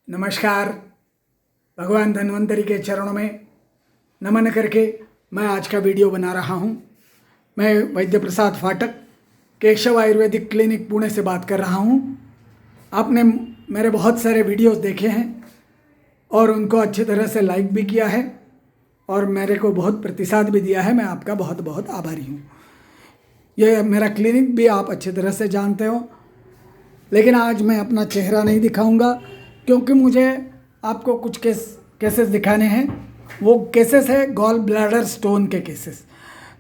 नमस्कार। भगवान धन्वंतरी के चरणों में नमन करके मैं आज का वीडियो बना रहा हूँ। मैं वैद्य प्रसाद फाटक केशव आयुर्वेदिक क्लिनिक पुणे से बात कर रहा हूँ। आपने मेरे बहुत सारे वीडियोस देखे हैं और उनको अच्छी तरह से लाइक भी किया है और मेरे को बहुत प्रतिसाद भी दिया है। मैं आपका बहुत बहुत आभारी हूँ। ये मेरा क्लिनिक भी आप अच्छी तरह से जानते हो, लेकिन आज मैं अपना चेहरा नहीं दिखाऊंगा क्योंकि मुझे आपको कुछ केसेस दिखाने हैं। वो केसेस है गॉल ब्लैडर स्टोन के केसेस,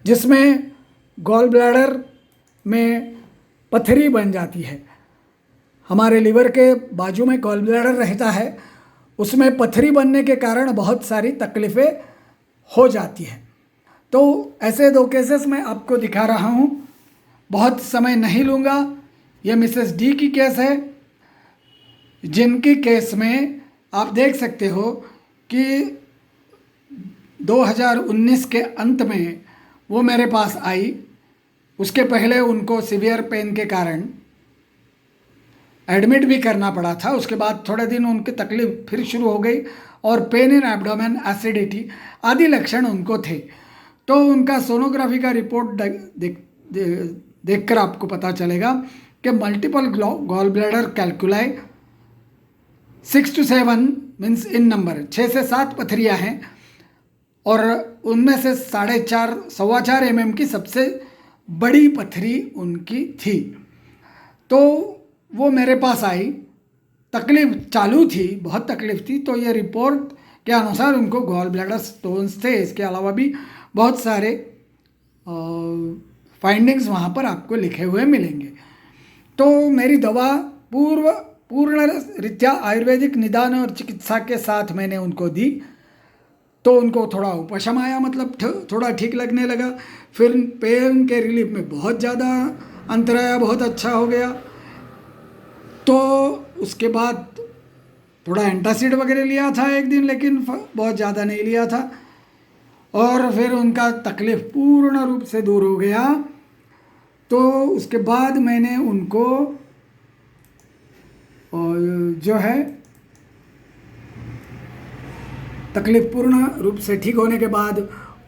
जिसमें गॉल ब्लैडर में पथरी बन जाती है। हमारे लीवर के बाजू में गॉल ब्लैडर रहता है, उसमें पथरी बनने के कारण बहुत सारी तकलीफ़ें हो जाती हैं। तो ऐसे दो केसेस मैं आपको दिखा रहा हूँ। बहुत समय नहीं लूँगा। यह मिसेस डी की केस है, जिनकी केस में आप देख सकते हो कि 2019 के अंत में वो मेरे पास आई। उसके पहले उनको सीवियर पेन के कारण एडमिट भी करना पड़ा था। उसके बाद थोड़े दिन उनकी तकलीफ फिर शुरू हो गई और पेन इन एब्डोमेन, एसिडिटी आदि लक्षण उनको थे। तो उनका सोनोग्राफी का रिपोर्ट देखकर आपको पता चलेगा कि multiple gall bladder calculi 6 to 7 means in number 6 से 7 पथरियाँ हैं और उनमें से 4.5 mm की सबसे बड़ी पथरी उनकी थी। तो वो मेरे पास आई, तकलीफ चालू थी, बहुत तकलीफ थी। तो ये रिपोर्ट के अनुसार उनको गॉल ब्लैडर स्टोन्स थे। इसके अलावा भी बहुत सारे फाइंडिंग्स वहाँ पर आपको लिखे हुए मिलेंगे। तो मेरी दवा पूर्ण रीत्या आयुर्वेदिक निदान और चिकित्सा के साथ मैंने उनको दी। तो उनको थोड़ा उपशम आया, मतलब थोड़ा ठीक लगने लगा। फिर पेन के रिलीफ में बहुत ज़्यादा अंतर आया, बहुत अच्छा हो गया। तो उसके बाद थोड़ा एंटासिड वगैरह लिया था एक दिन, लेकिन बहुत ज़्यादा नहीं लिया था। और फिर उनका तकलीफ़ पूर्ण रूप से दूर हो गया। तो उसके बाद मैंने उनको जो है तकलीफ पूर्ण रूप से ठीक होने के बाद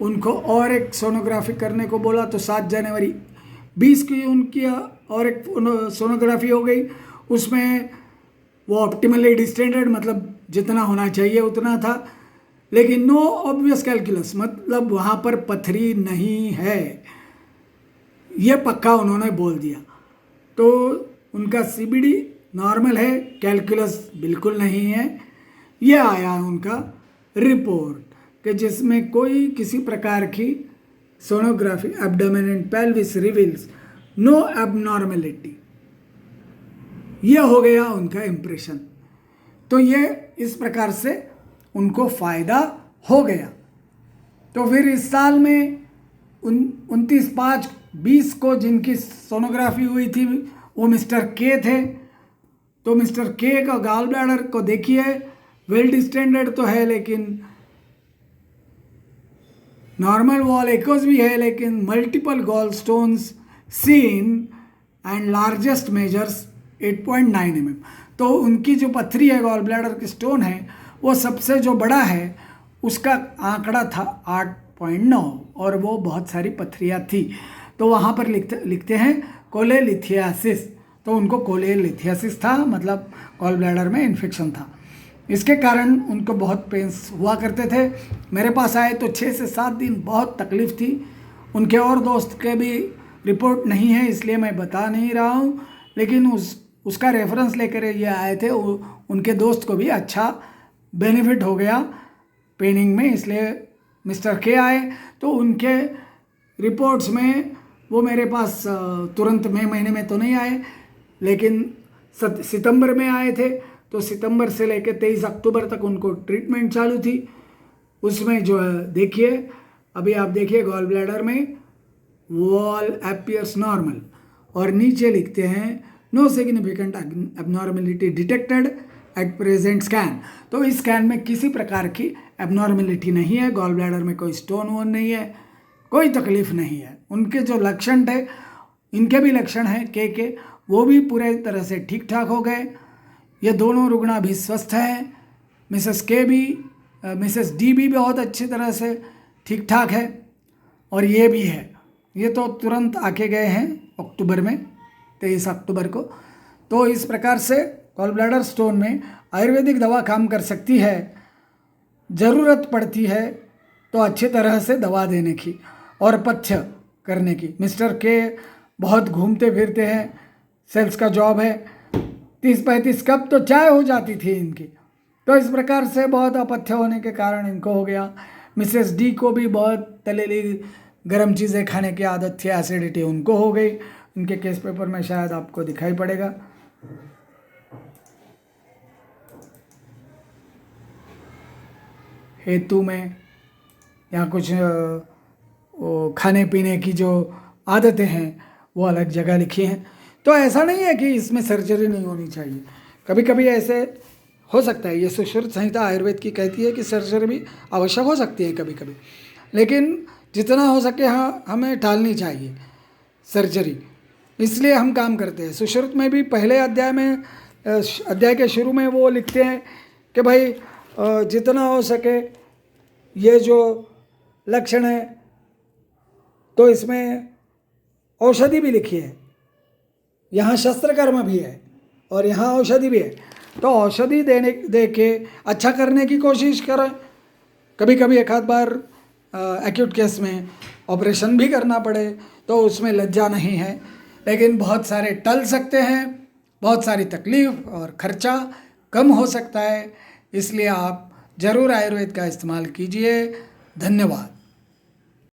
उनको और एक सोनोग्राफी करने को बोला। तो 7 जनवरी 20 की उनकी और एक सोनोग्राफी हो गई। उसमें वो ऑप्टिमली डिस्टेंडेड, मतलब जितना होना चाहिए उतना था, लेकिन नो ऑब्वियस कैलकुलस, मतलब वहाँ पर पथरी नहीं है, ये पक्का उन्होंने बोल दिया। तो उनका सीबीडी नॉर्मल है, कैलकुलस बिल्कुल नहीं है। ये आया उनका रिपोर्ट कि जिसमें कोई किसी प्रकार की sonography abdomen and pelvis reveals no abnormality, ये हो गया उनका इम्प्रेशन। तो ये इस प्रकार से उनको फ़ायदा हो गया। तो फिर इस साल में 29/5/20 को जिनकी सोनोग्राफी हुई थी वो मिस्टर के थे। तो मिस्टर के का गॉल ब्लैडर को देखिए, वेल डिस्टेंडेड तो है, लेकिन नॉर्मल वॉल एक्वस भी है, लेकिन multiple gallstones seen and largest measures 8.9 mm। तो उनकी जो पथरी है, गॉल ब्लैडर की स्टोन है, वो सबसे जो बड़ा है उसका आंकड़ा था 8.9 और वो बहुत सारी पथरियाँ थी। तो वहाँ पर लिखते हैं कोलेलिथियासिस। तो उनको कोलेलिथियासिस था, मतलब गॉल ब्लैडर में इन्फेक्शन था। इसके कारण उनको बहुत पेन्स हुआ करते थे। मेरे पास आए तो 6 से 7 दिन बहुत तकलीफ़ थी। उनके और दोस्त के भी रिपोर्ट नहीं है, इसलिए मैं बता नहीं रहा हूँ, लेकिन उसका रेफरेंस लेकर ये आए थे। उनके दोस्त को भी अच्छा बेनिफिट हो गया पेनिंग में, इसलिए मिस्टर के आए। तो उनके रिपोर्ट्स में वो मेरे पास तुरंत मई महीने में तो नहीं आए, लेकिन सितंबर में आए थे। तो सितंबर से लेकर 23 अक्टूबर तक उनको ट्रीटमेंट चालू थी। उसमें जो है देखिए, अभी आप देखिए गॉल ब्लैडर में वॉल अपीयर्स नॉर्मल और नीचे लिखते हैं no significant abnormality detected at present scan. तो इस स्कैन में किसी प्रकार की एबनॉर्मेलिटी नहीं है, गॉल ब्लैडर में कोई स्टोन वोन नहीं है, कोई तकलीफ नहीं है। उनके जो लक्षण थे, इनके भी लक्षण हैं के वो भी पूरे तरह से ठीक ठाक हो गए। ये दोनों रुग्ण अभी स्वस्थ हैं। मिसेस के भी, मिसेस डी भी बहुत अच्छी तरह से ठीक ठाक है, और ये भी है। ये तो तुरंत आके गए हैं अक्टूबर में, 23 अक्टूबर को। तो इस प्रकार से गॉल ब्लैडर स्टोन में आयुर्वेदिक दवा काम कर सकती है। ज़रूरत पड़ती है तो अच्छी तरह से दवा देने की और पथ्य करने की। मिस्टर के बहुत घूमते फिरते हैं, सेल्स का जॉब है। 30-35 कप तो चाय हो जाती थी इनकी, तो इस प्रकार से बहुत अपथ्य होने के कारण इनको हो गया। मिसेस डी को भी बहुत तलेली गर्म चीज़ें खाने की आदत थी, एसिडिटी उनको हो गई। उनके केस पेपर में शायद आपको दिखाई पड़ेगा। हेतु में या कुछ खाने पीने की जो आदतें हैं वो अलग जगह लिखी हैं। तो ऐसा नहीं है कि इसमें सर्जरी नहीं होनी चाहिए, कभी कभी ऐसे हो सकता है। ये सुश्रुत संहिता आयुर्वेद की कहती है कि सर्जरी भी आवश्यक हो सकती है कभी कभी, लेकिन जितना हो सके हाँ हमें टालनी चाहिए सर्जरी। इसलिए हम काम करते हैं। सुश्रुत में भी पहले अध्याय में, अध्याय के शुरू में वो लिखते हैं कि भाई जितना हो सके ये जो लक्षण है, तो इसमें औषधि भी लिखी है, यहाँ शस्त्रकर्म भी है और यहाँ औषधि भी है। तो औषधि दे के अच्छा करने की कोशिश करें। कभी कभी एक आध बार एक्यूट केस में ऑपरेशन भी करना पड़े तो उसमें लज्जा नहीं है, लेकिन बहुत सारे टल सकते हैं, बहुत सारी तकलीफ और खर्चा कम हो सकता है। इसलिए आप ज़रूर आयुर्वेद का इस्तेमाल कीजिए। धन्यवाद।